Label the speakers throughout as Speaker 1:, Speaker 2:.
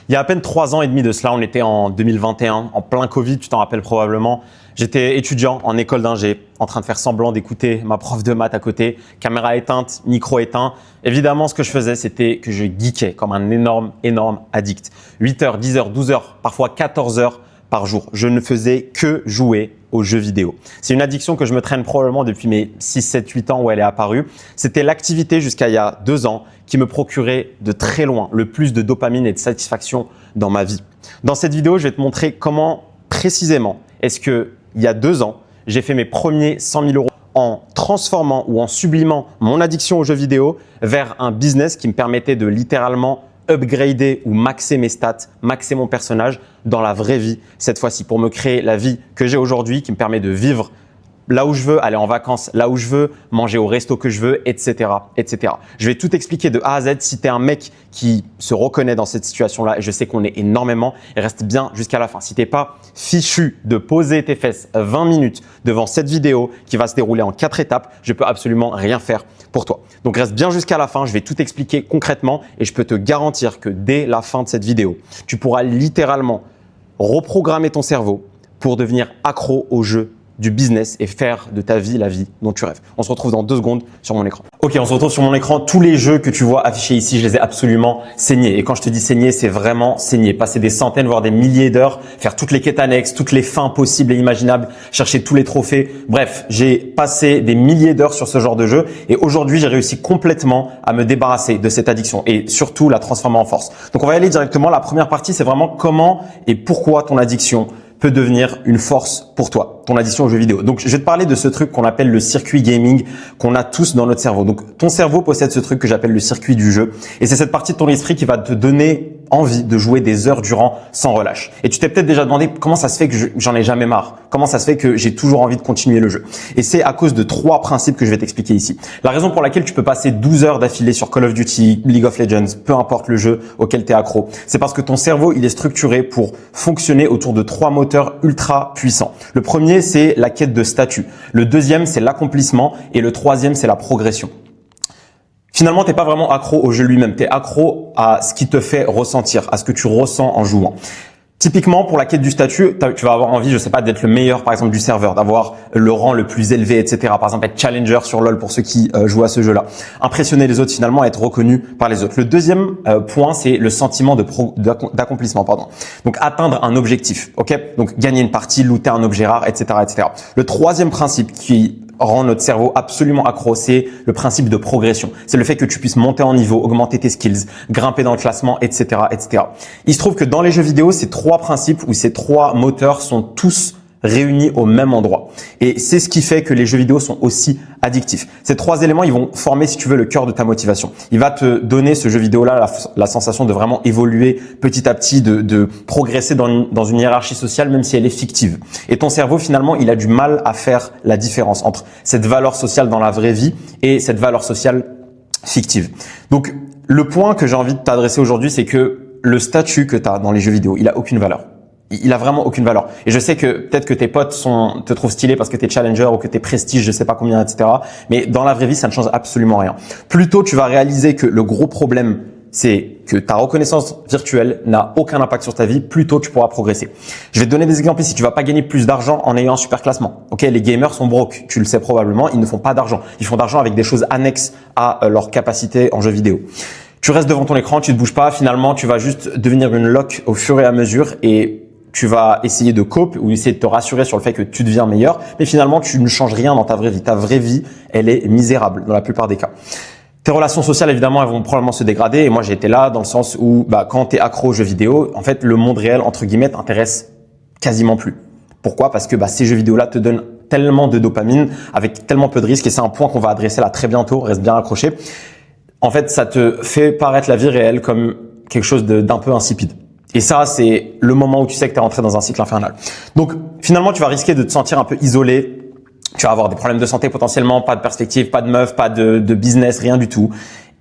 Speaker 1: Il y a à peine 3 ans et demi de cela, on était en 2021, en plein Covid, tu t'en rappelles probablement. J'étais étudiant en école d'ingé, en train de faire semblant d'écouter ma prof de maths à côté, caméra éteinte, micro éteint. Évidemment, ce que je faisais, c'était que je geekais comme un énorme addict. 8 heures, 10 heures, 12 heures, parfois 14 heures par jour. Je ne faisais que jouer aux jeux vidéo. C'est une addiction que je me traîne probablement depuis mes 6, 7, 8 ans où elle est apparue. C'était l'activité jusqu'à il y a 2 ans qui me procurait de très loin le plus de dopamine et de satisfaction dans ma vie. Dans cette vidéo, je vais te montrer comment précisément est-ce que il y a 2 ans, j'ai fait mes premiers 100 000 euros en transformant ou en sublimant mon addiction aux jeux vidéo vers un business qui me permettait de littéralement upgrader ou maxer mes stats, maxer mon personnage dans la vraie vie cette fois-ci pour me créer la vie que j'ai aujourd'hui qui me permet de vivre là où je veux, aller en vacances là où je veux, manger au resto que je veux, etc., etc. Je vais tout expliquer de A à Z. Si tu es un mec qui se reconnaît dans cette situation-là, et je sais qu'on est énormément, et reste bien jusqu'à la fin. Si tu n'es pas fichu de poser tes fesses 20 minutes devant cette vidéo qui va se dérouler en 4 étapes, je peux absolument rien faire pour toi. Donc reste bien jusqu'à la fin, je vais tout expliquer concrètement et je peux te garantir que dès la fin de cette vidéo, tu pourras littéralement reprogrammer ton cerveau pour devenir accro au jeu du business et faire de ta vie la vie dont tu rêves. On se retrouve dans 2 secondes sur mon écran. Ok, on se retrouve sur mon écran. Tous les jeux que tu vois affichés ici, je les ai absolument saignés. Et quand je te dis saigner, c'est vraiment saigner. Passer des centaines, voire des milliers d'heures, faire toutes les quêtes annexes, toutes les fins possibles et imaginables, chercher tous les trophées. Bref, j'ai passé des milliers d'heures sur ce genre de jeu. Et aujourd'hui, j'ai réussi complètement à me débarrasser de cette addiction et surtout la transformer en force. Donc, on va y aller directement. La première partie, c'est vraiment comment et pourquoi ton addiction peut devenir une force pour toi, ton addiction aux jeux vidéo. Donc, je vais te parler de ce truc qu'on appelle le circuit gaming qu'on a tous dans notre cerveau. Donc, ton cerveau possède ce truc que j'appelle le circuit du jeu. Et c'est cette partie de ton esprit qui va te donner envie de jouer des heures durant sans relâche. Et tu t'es peut-être déjà demandé comment ça se fait que j'en ai jamais marre. Comment ça se fait que j'ai toujours envie de continuer le jeu. Et c'est à cause de 3 principes que je vais t'expliquer ici. La raison pour laquelle tu peux passer 12 heures d'affilée sur Call of Duty, League of Legends, peu importe le jeu auquel tu es accro, c'est parce que ton cerveau, il est structuré pour fonctionner autour de 3 moteurs ultra puissants. Le premier, c'est la quête de statut. Le deuxième, c'est l'accomplissement. Et le troisième, c'est la progression. Finalement, t'es pas vraiment accro au jeu lui-même. Tu es accro à ce qui te fait ressentir, à ce que tu ressens en jouant. Typiquement, pour la quête du statut, tu vas avoir envie, je sais pas, d'être le meilleur, par exemple, du serveur, d'avoir le rang le plus élevé, etc. Par exemple, être challenger sur LoL pour ceux qui jouent à ce jeu-là. Impressionner les autres, finalement, être reconnu par les autres. Le deuxième point, c'est le sentiment d'accomplissement, pardon. Donc, atteindre un objectif, ok? Donc, gagner une partie, looter un objet rare, etc., etc. Le troisième principe qui rend notre cerveau absolument accro, c'est le principe de progression. C'est le fait que tu puisses monter en niveau, augmenter tes skills, grimper dans le classement, etc., etc. Il se trouve que dans les jeux vidéo, ces 3 principes ou ces 3 moteurs sont tous réunis au même endroit. Et c'est ce qui fait que les jeux vidéo sont aussi addictifs. Ces 3 éléments, ils vont former, si tu veux, le cœur de ta motivation. Il va te donner, ce jeu vidéo-là, la sensation de vraiment évoluer petit à petit, de progresser dans une hiérarchie sociale, même si elle est fictive. Et ton cerveau, finalement, il a du mal à faire la différence entre cette valeur sociale dans la vraie vie et cette valeur sociale fictive. Donc, le point que j'ai envie de t'adresser aujourd'hui, c'est que le statut que tu as dans les jeux vidéo, il a aucune valeur. Il a vraiment aucune valeur. Et je sais que peut-être que tes potes te trouvent stylé parce que t'es challenger ou que t'es prestige, je sais pas combien, etc. Mais dans la vraie vie, ça ne change absolument rien. Plutôt, tu vas réaliser que le gros problème, c'est que ta reconnaissance virtuelle n'a aucun impact sur ta vie. Plutôt, tu pourras progresser. Je vais te donner des exemples ici. Tu vas pas gagner plus d'argent en ayant un super classement. Ok, les gamers sont broke. Tu le sais probablement. Ils ne font pas d'argent. Ils font d'argent avec des choses annexes à leur capacité en jeu vidéo. Tu restes devant ton écran, tu te bouges pas. Finalement, tu vas juste devenir une loque au fur et à mesure et tu vas essayer de cope ou essayer de te rassurer sur le fait que tu deviens meilleur, mais finalement, tu ne changes rien dans ta vraie vie. Ta vraie vie, elle est misérable dans la plupart des cas. Tes relations sociales, évidemment, elles vont probablement se dégrader. Et moi, j'ai été là dans le sens où, quand tu es accro aux jeux vidéo, en fait, le monde réel, entre guillemets, t'intéresse quasiment plus. Pourquoi? Parce que ces jeux vidéo-là te donnent tellement de dopamine avec tellement peu de risques. Et c'est un point qu'on va adresser là très bientôt. Reste bien accroché. En fait, ça te fait paraître la vie réelle comme quelque chose d'un peu insipide. Et ça, c'est le moment où tu sais que tu es rentré dans un cycle infernal. Donc, finalement, tu vas risquer de te sentir un peu isolé. Tu vas avoir des problèmes de santé potentiellement, pas de perspective, pas de meuf, pas de business, rien du tout.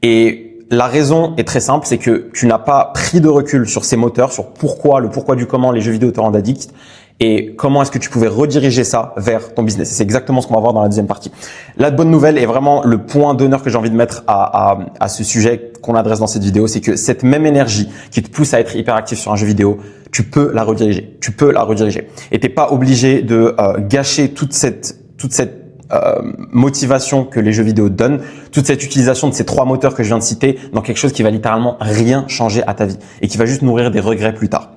Speaker 1: Et la raison est très simple, c'est que tu n'as pas pris de recul sur ces moteurs, sur le pourquoi du comment les jeux vidéo te rendent addict. et comment est-ce que tu pouvais rediriger ça vers ton business. C'est exactement ce qu'on va voir dans la deuxième partie. La bonne nouvelle est vraiment le point d'honneur que j'ai envie de mettre à ce sujet qu'on adresse dans cette vidéo, c'est que cette même énergie qui te pousse à être hyperactif sur un jeu vidéo, tu peux la rediriger. Tu peux la rediriger. Et t'es pas obligé de gâcher toute cette motivation que les jeux vidéo te donnent, toute cette utilisation de ces 3 moteurs que je viens de citer dans quelque chose qui va littéralement rien changer à ta vie et qui va juste nourrir des regrets plus tard.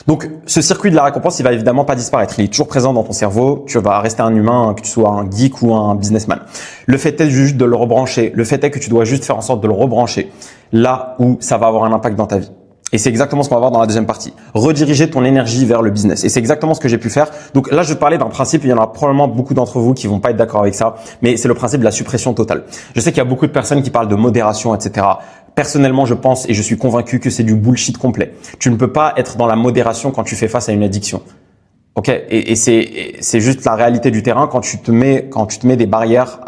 Speaker 1: Donc, ce circuit de la récompense, il va évidemment pas disparaître. Il est toujours présent dans ton cerveau. Tu vas rester un humain, que tu sois un geek ou un businessman. Le fait est juste de le rebrancher. Le fait est que tu dois juste faire en sorte de le rebrancher là où ça va avoir un impact dans ta vie. Et c'est exactement ce qu'on va voir dans la deuxième partie. Rediriger ton énergie vers le business. Et c'est exactement ce que j'ai pu faire. Donc là, je vais te parler d'un principe. Il y en a probablement beaucoup d'entre vous qui vont pas être d'accord avec ça. Mais c'est le principe de la suppression totale. Je sais qu'il y a beaucoup de personnes qui parlent de modération, etc. Personnellement, je pense et je suis convaincu que c'est du bullshit complet. Tu ne peux pas être dans la modération quand tu fais face à une addiction. Ok, et c'est juste la réalité du terrain quand tu te mets des barrières,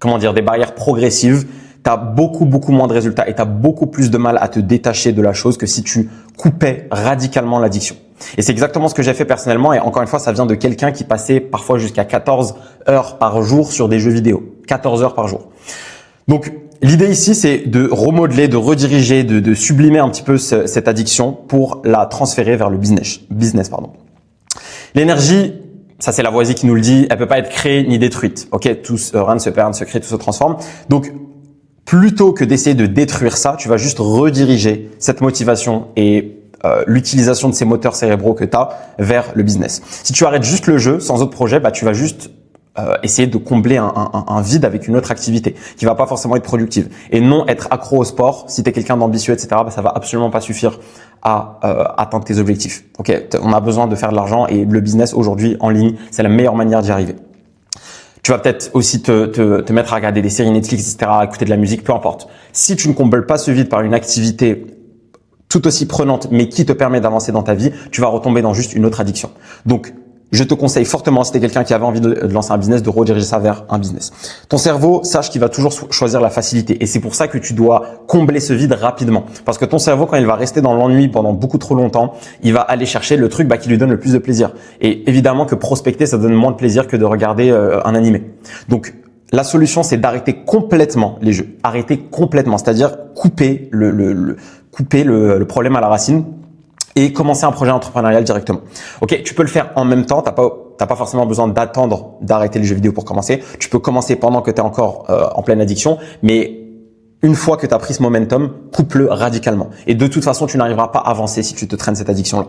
Speaker 1: des barrières progressives. T'as beaucoup moins de résultats et t'as beaucoup plus de mal à te détacher de la chose que si tu coupais radicalement l'addiction. Et c'est exactement ce que j'ai fait personnellement et encore une fois, ça vient de quelqu'un qui passait parfois jusqu'à 14 heures par jour sur des jeux vidéo. 14 heures par jour. Donc, l'idée ici, c'est de remodeler, de rediriger, de sublimer un petit peu cette addiction pour la transférer vers le business. L'énergie, ça c'est Lavoisier qui nous le dit, elle peut pas être créée ni détruite. Ok, rien ne se perd, rien ne se crée, tout se transforme. Donc, plutôt que d'essayer de détruire ça, tu vas juste rediriger cette motivation et l'utilisation de ces moteurs cérébraux que tu as vers le business. Si tu arrêtes juste le jeu sans autre projet, tu vas juste essayer de combler un vide avec une autre activité qui va pas forcément être productive. Et non être accro au sport, si tu es quelqu'un d'ambitieux, etc., ça va absolument pas suffire à atteindre tes objectifs. Ok, on a besoin de faire de l'argent et le business aujourd'hui en ligne, c'est la meilleure manière d'y arriver. Tu vas peut-être aussi te mettre à regarder des séries Netflix, etc., à écouter de la musique, peu importe. Si tu ne combles pas ce vide par une activité tout aussi prenante, mais qui te permet d'avancer dans ta vie, tu vas retomber dans juste une autre addiction. Donc, je te conseille fortement, si tu es quelqu'un qui avait envie de lancer un business, de rediriger ça vers un business. Ton cerveau, sache qu'il va toujours choisir la facilité. Et c'est pour ça que tu dois combler ce vide rapidement. Parce que ton cerveau, quand il va rester dans l'ennui pendant beaucoup trop longtemps, il va aller chercher le truc qui lui donne le plus de plaisir. Et évidemment que prospecter, ça donne moins de plaisir que de regarder un animé. Donc, la solution, c'est d'arrêter complètement les jeux. Arrêter complètement, c'est-à-dire couper le problème à la racine et commencer un projet entrepreneurial directement. Ok, tu peux le faire en même temps. T'as pas forcément besoin d'attendre d'arrêter les jeux vidéo pour commencer. Tu peux commencer pendant que tu es encore en pleine addiction, mais une fois que tu as pris ce momentum, coupe-le radicalement. Et de toute façon, tu n'arriveras pas à avancer si tu te traînes cette addiction-là.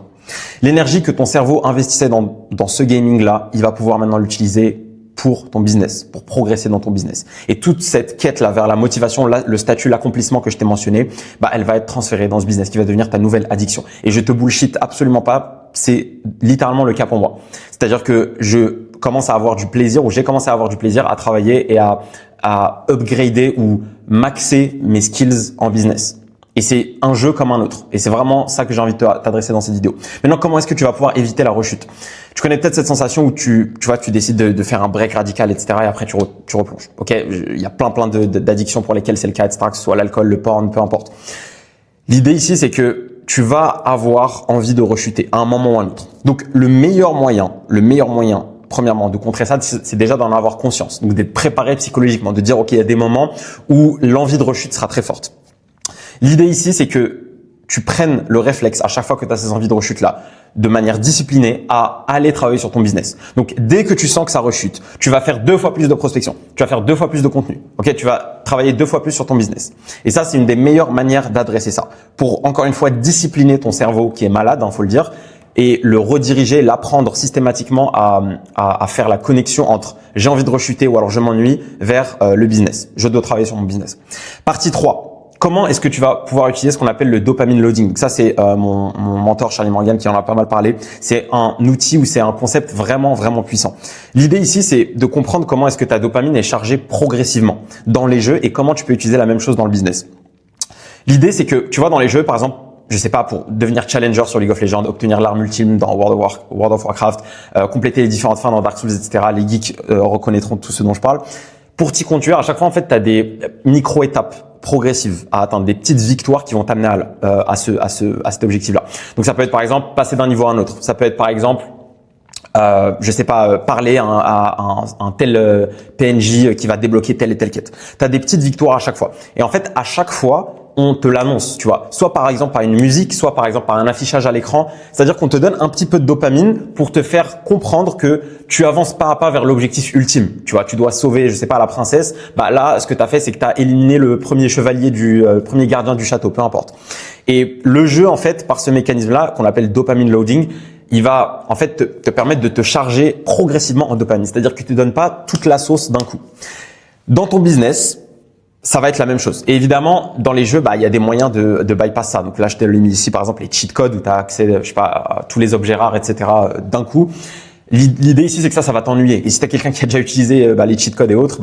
Speaker 1: L'énergie que ton cerveau investissait dans ce gaming-là, il va pouvoir maintenant l'utiliser pour ton business, pour progresser dans ton business. Et toute cette quête-là vers la motivation, le statut, l'accomplissement que je t'ai mentionné, elle va être transférée dans ce business qui va devenir ta nouvelle addiction. Et je te bullshit absolument pas, c'est littéralement le cas pour moi. C'est-à-dire que je commence à avoir du plaisir, ou j'ai commencé à avoir du plaisir à travailler et à upgrader ou maxer mes skills en business. Et c'est un jeu comme un autre. Et c'est vraiment ça que j'ai envie de t'adresser dans cette vidéo. Maintenant, comment est-ce que tu vas pouvoir éviter la rechute? Tu connais peut-être cette sensation où tu décides de faire un break radical, etc. et après tu replonges. Ok, il y a plein d'addictions pour lesquelles c'est le cas, etc. Que ce soit l'alcool, le porn, peu importe. L'idée ici, c'est que tu vas avoir envie de rechuter à un moment ou à un autre. Donc, le meilleur moyen, premièrement, de contrer ça, c'est déjà d'en avoir conscience. Donc, d'être préparé psychologiquement, de dire, ok, il y a des moments où l'envie de rechute sera très forte. L'idée ici, c'est que tu prennes le réflexe à chaque fois que tu as ces envies de rechute-là, de manière disciplinée, à aller travailler sur ton business. Donc, dès que tu sens que ça rechute, tu vas faire 2 fois plus de prospection, tu vas faire 2 fois plus de contenu. Ok, tu vas travailler 2 fois plus sur ton business. Et ça, c'est une des meilleures manières d'adresser ça. Pour, encore une fois, discipliner ton cerveau qui est malade, faut le dire, et le rediriger, l'apprendre systématiquement à faire la connexion entre j'ai envie de rechuter ou alors je m'ennuie vers le business. Je dois travailler sur mon business. Partie 3. Comment est-ce que tu vas pouvoir utiliser ce qu'on appelle le dopamine loading? Ça, c'est mon mentor Charlie Morgan qui en a pas mal parlé. C'est un outil ou c'est un concept vraiment puissant. L'idée ici, c'est de comprendre comment est-ce que ta dopamine est chargée progressivement dans les jeux et comment tu peux utiliser la même chose dans le business. L'idée, c'est que tu vois dans les jeux, par exemple, je sais pas, pour devenir challenger sur League of Legends, obtenir l'arme ultime dans World of Warcraft, compléter les différentes fins dans Dark Souls, etc. Les geeks reconnaîtront tout ce dont je parle. Pour t'y conduire, à chaque fois, en fait, tu as des micro-étapes progressives à atteindre, des petites victoires qui vont t'amener à cet objectif-là. Donc ça peut être par exemple passer d'un niveau à un autre. Ça peut être par exemple je sais pas, parler à un tel PNJ qui va débloquer telle et telle quête. Tu as des petites victoires à chaque fois. Et en fait, à chaque fois, on te l'annonce, tu vois. Soit par exemple par une musique, soit par exemple par un affichage à l'écran. C'est-à-dire qu'on te donne un petit peu de dopamine pour te faire comprendre que tu avances pas à pas vers l'objectif ultime. Tu vois, tu dois sauver, je sais pas, la princesse. Bah là, ce que tu as fait, c'est que tu as éliminé le premier chevalier premier gardien du château, peu importe. Et le jeu, en fait, par ce mécanisme-là, qu'on appelle dopamine loading, il va en fait te permettre de te charger progressivement en dopamine. C'est-à-dire qu'il ne te donne pas toute la sauce d'un coup. Dans ton business, ça va être la même chose. Et évidemment, dans les jeux, il y a des moyens de bypass ça. Donc là, je t'ai mis ici, par exemple, les cheat codes où tu as accès, je sais pas, à tous les objets rares, etc. d'un coup. L'idée ici, c'est que ça va t'ennuyer. Et si tu as quelqu'un qui a déjà utilisé les cheat codes et autres,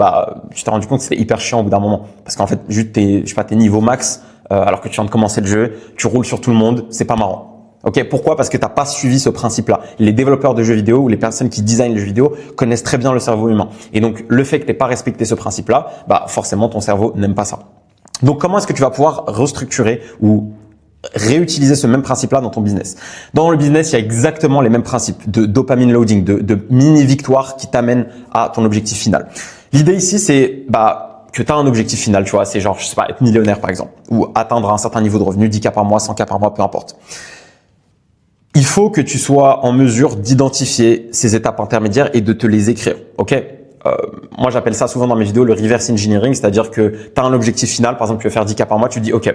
Speaker 1: tu t'es rendu compte que c'était hyper chiant au bout d'un moment. Parce qu'en fait, juste tes niveau max, alors que tu viens de commencer le jeu, tu roules sur tout le monde, c'est pas marrant. Ok, pourquoi? Parce que tu n'as pas suivi ce principe-là. Les développeurs de jeux vidéo ou les personnes qui designent les jeux vidéo connaissent très bien le cerveau humain. Et donc, le fait que tu n'aies pas respecté ce principe-là, forcément, ton cerveau n'aime pas ça. Donc, comment est-ce que tu vas pouvoir restructurer ou réutiliser ce même principe-là dans ton business? Dans le business, il y a exactement les mêmes principes de dopamine loading, de mini-victoires qui t'amènent à ton objectif final. L'idée ici, c'est que tu as un objectif final, tu vois, c'est genre, je sais pas, être millionnaire par exemple, ou atteindre un certain niveau de revenu, 10K par mois, 100K par mois, peu importe. Il faut que tu sois en mesure d'identifier ces étapes intermédiaires et de te les écrire. Ok? Moi, j'appelle ça souvent dans mes vidéos le reverse engineering, c'est-à-dire que tu as un objectif final. Par exemple, tu veux faire 10K par mois, tu dis ok,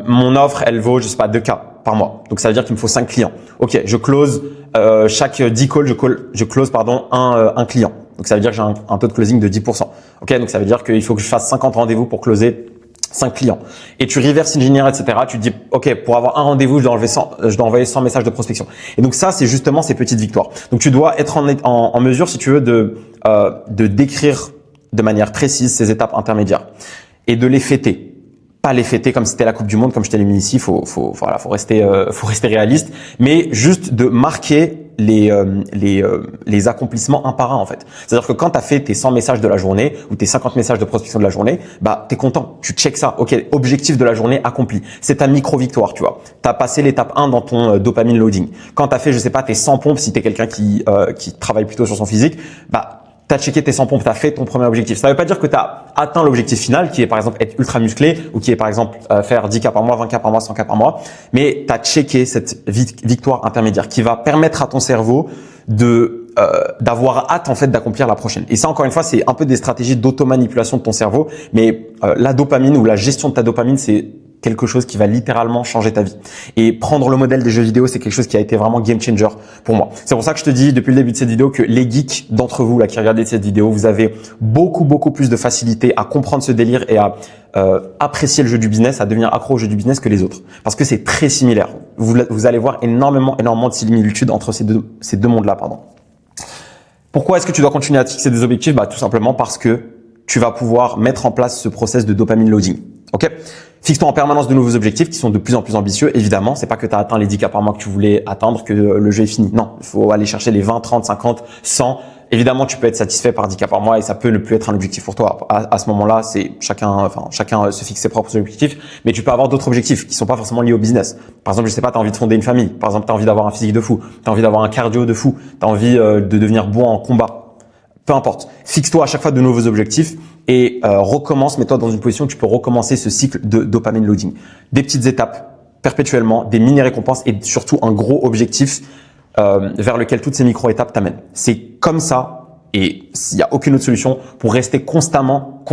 Speaker 1: mon offre, elle vaut, je sais pas, 2K par mois. Donc ça veut dire qu'il me faut 5 clients. Ok, je close chaque 10 calls, je close un client. Donc ça veut dire que j'ai un taux de closing de 10%. Ok, donc ça veut dire qu'il faut que je fasse 50 rendez-vous pour closer 5 clients. Et tu reverse engineer, etc. Tu te dis, ok, pour avoir un rendez-vous, je dois envoyer 100 messages de prospection. Et donc ça, c'est justement ces petites victoires. Donc tu dois être en mesure, si tu veux, de décrire de manière précise ces étapes intermédiaires et de les fêter. Pas les fêter comme si c'était la Coupe du Monde, comme je t'ai mis ici. Faut rester réaliste, mais juste de marquer les accomplissements un par un en fait. C'est-à-dire que quand tu as fait tes 100 messages de la journée ou tes 50 messages de prospection de la journée, tu es content, tu checkes ça. OK, objectif de la journée accompli. C'est ta micro-victoire, tu vois. Tu as passé l'étape 1 dans ton dopamine loading. Quand tu as fait, je sais pas, tes 100 pompes, si tu es quelqu'un qui travaille plutôt sur son physique, tu as checké tes 100 pompes, tu as fait ton premier objectif. Ça ne veut pas dire que tu as atteint l'objectif final qui est par exemple être ultra musclé ou qui est par exemple faire 10K par mois, 20K par mois, 100K par mois, mais tu as checké cette victoire intermédiaire qui va permettre à ton cerveau d'avoir hâte en fait d'accomplir la prochaine. Et ça encore une fois, c'est un peu des stratégies d'automanipulation de ton cerveau, mais la dopamine ou la gestion de ta dopamine, c'est quelque chose qui va littéralement changer ta vie. Et prendre le modèle des jeux vidéo, c'est quelque chose qui a été vraiment game changer pour moi. C'est pour ça que je te dis depuis le début de cette vidéo que les geeks d'entre vous là qui regardez cette vidéo, vous avez beaucoup plus de facilité à comprendre ce délire et à apprécier le jeu du business, à devenir accro au jeu du business que les autres. Parce que c'est très similaire. Vous allez voir énormément de similitudes entre ces deux mondes-là, pardon. Pourquoi est-ce que tu dois continuer à te fixer des objectifs? Tout simplement parce que tu vas pouvoir mettre en place ce process de dopamine loading. Ok? Fixe-toi en permanence de nouveaux objectifs qui sont de plus en plus ambitieux. Évidemment, c'est pas que tu as atteint les 10K par mois que tu voulais atteindre que le jeu est fini. Non, il faut aller chercher les 20, 30, 50, 100. Évidemment, tu peux être satisfait par 10K par mois et ça peut ne plus être un objectif pour toi. À ce moment-là, c'est chacun se fixe ses propres objectifs, mais tu peux avoir d'autres objectifs qui sont pas forcément liés au business. Par exemple, je sais pas, tu as envie de fonder une famille. Par exemple, tu as envie d'avoir un physique de fou. Tu as envie d'avoir un cardio de fou. Tu as envie de devenir bon en combat. Peu importe. Fixe-toi à chaque fois de nouveaux objectifs et recommence, mets-toi dans une position où tu peux recommencer ce cycle de dopamine loading. Des petites étapes perpétuellement, des mini-récompenses et surtout un gros objectif vers lequel toutes ces micro-étapes t'amènent. C'est comme ça et il n'y a aucune autre solution pour rester constamment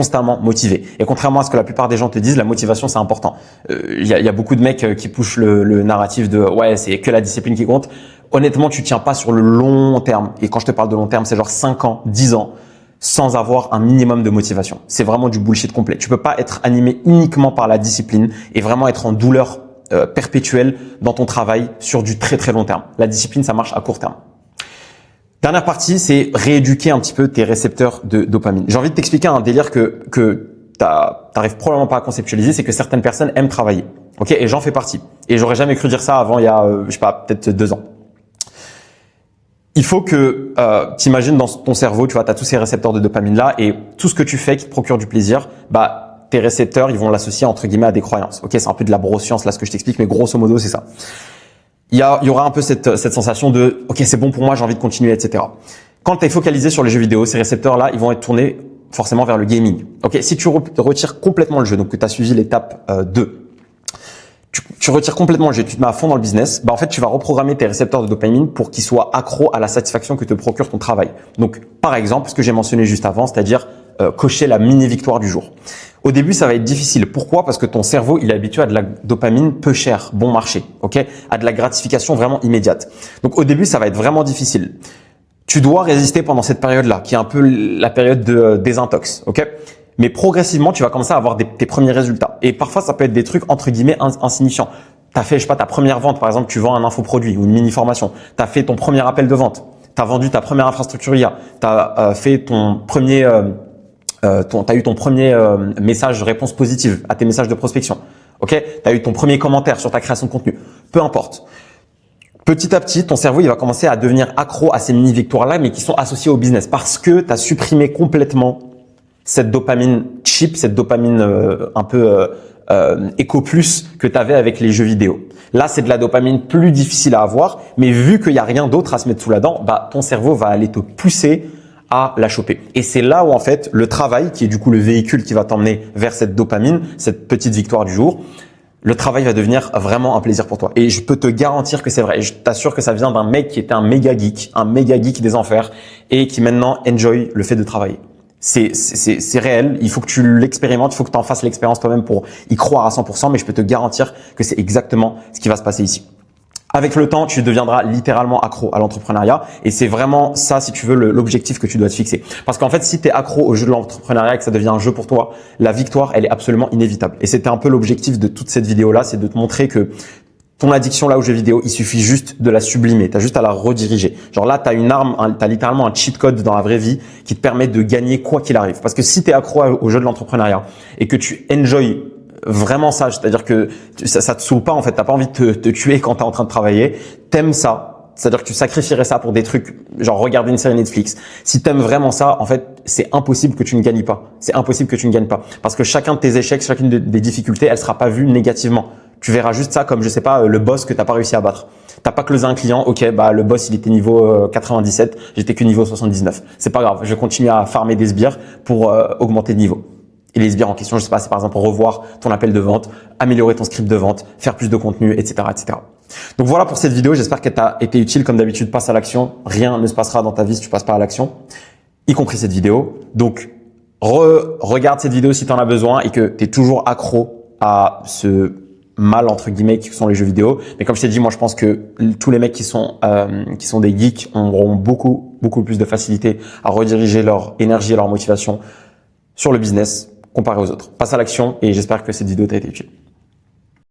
Speaker 1: motivé. Et contrairement à ce que la plupart des gens te disent, la motivation c'est important. Il y a beaucoup de mecs qui pushent le narratif de ouais, c'est que la discipline qui compte. Honnêtement, tu tiens pas sur le long terme. Et quand je te parle de long terme, c'est genre 5 ans, 10 ans sans avoir un minimum de motivation. C'est vraiment du bullshit complet. Tu peux pas être animé uniquement par la discipline et vraiment être en douleur perpétuelle dans ton travail sur du très long terme. La discipline, ça marche à court terme. Dernière partie, c'est rééduquer un petit peu tes récepteurs de dopamine. J'ai envie de t'expliquer un délire que t'arrives probablement pas à conceptualiser, c'est que certaines personnes aiment travailler. Ok, et j'en fais partie. Et j'aurais jamais cru dire ça avant il y a, je sais pas, peut-être 2 ans. Il faut que t'imagines dans ton cerveau, tu vois, t'as tous ces récepteurs de dopamine là et tout ce que tu fais qui te procure du plaisir, tes récepteurs, ils vont l'associer entre guillemets à des croyances. Ok, c'est un peu de la neuroscience là ce que je t'explique, mais grosso modo c'est ça. Il y aura un peu cette sensation de ok, c'est bon pour moi, j'ai envie de continuer, etc. Quand tu es focalisé sur les jeux vidéo, ces récepteurs là, ils vont être tournés forcément vers le gaming. Ok, si tu retires complètement le jeu, donc que tu as suivi l'étape 2, tu retires complètement le jeu, tu te mets à fond dans le business, bah en fait tu vas reprogrammer tes récepteurs de dopamine pour qu'ils soient accros à la satisfaction que te procure ton travail. Donc par exemple, ce que j'ai mentionné juste avant, c'est-à-dire cocher la mini victoire du jour. Au début, ça va être difficile. Pourquoi? Parce que ton cerveau, il est habitué à de la dopamine peu chère, bon marché, ok, à de la gratification vraiment immédiate. Donc au début, ça va être vraiment difficile. Tu dois résister pendant cette période-là, qui est un peu la période de désintox, ok? Mais progressivement, tu vas commencer à avoir tes premiers résultats. Et parfois, ça peut être des trucs entre guillemets insignifiants. Tu as fait, je sais pas, ta première vente, par exemple, tu vends un infoproduit ou une mini-formation. Tu as fait ton premier appel de vente. Tu as vendu ta première infrastructure IA. Tu as fait ton premier, t'as eu ton premier message réponse positive à tes messages de prospection. Ok? Tu as eu ton premier commentaire sur ta création de contenu. Peu importe. Petit à petit, ton cerveau, il va commencer à devenir accro à ces mini-victoires-là, mais qui sont associées au business parce que tu as supprimé complètement cette dopamine cheap, cette dopamine un peu éco plus que tu avais avec les jeux vidéo. Là, c'est de la dopamine plus difficile à avoir, mais vu qu'il n'y a rien d'autre à se mettre sous la dent, bah, ton cerveau va aller te pousser à la choper. Et c'est là où en fait le travail, qui est du coup le véhicule qui va t'emmener vers cette dopamine, cette petite victoire du jour, le travail va devenir vraiment un plaisir pour toi. Et je peux te garantir que c'est vrai. Et je t'assure que ça vient d'un mec qui était un méga geek des enfers et qui maintenant enjoy le fait de travailler. C'est réel, il faut que tu l'expérimentes, il faut que tu en fasses l'expérience toi-même pour y croire à 100%, mais je peux te garantir que c'est exactement ce qui va se passer ici. Avec le temps, tu deviendras littéralement accro à l'entrepreneuriat et c'est vraiment ça, si tu veux, l'objectif que tu dois te fixer. Parce qu'en fait, si tu es accro au jeu de l'entrepreneuriat et que ça devient un jeu pour toi, la victoire, elle est absolument inévitable. Et c'était un peu l'objectif de toute cette vidéo-là, c'est de te montrer que ton addiction là aux jeux vidéo, il suffit juste de la sublimer, tu as juste à la rediriger. Genre là, tu as une arme, tu as littéralement un cheat code dans la vraie vie qui te permet de gagner quoi qu'il arrive. Parce que si tu es accro au jeu de l'entrepreneuriat et que tu enjoy vraiment ça, c'est-à-dire que ça te saoule pas en fait, t'as pas envie de te tuer quand tu es en train de travailler, t'aimes ça, c'est-à-dire que tu sacrifierais ça pour des trucs genre regarder une série Netflix. Si t'aimes vraiment ça, en fait, c'est impossible que tu ne gagnes pas. C'est impossible que tu ne gagnes pas parce que chacun de tes échecs, chacune des difficultés, elle sera pas vue négativement. Tu verras juste ça comme, je sais pas, le boss que t'as pas réussi à battre. T'as pas closé un client, ok, bah le boss il était niveau 97, j'étais que niveau 79. C'est pas grave, je continue à farmer des sbires pour augmenter de niveau. Et les sbires en question, je sais pas, c'est par exemple revoir ton appel de vente, améliorer ton script de vente, faire plus de contenu, etc., etc. Donc voilà pour cette vidéo, j'espère qu'elle t'a été utile. Comme d'habitude, passe à l'action. Rien ne se passera dans ta vie si tu passes pas à l'action, y compris cette vidéo. Donc regarde cette vidéo si tu en as besoin et que tu es toujours accro à ce mal entre guillemets qui sont les jeux vidéo. Mais comme je t'ai dit, moi je pense que tous les mecs qui sont des geeks auront beaucoup plus de facilité à rediriger leur énergie et leur motivation sur le business comparé aux autres. Passe à l'action et j'espère que cette vidéo t'a été utile.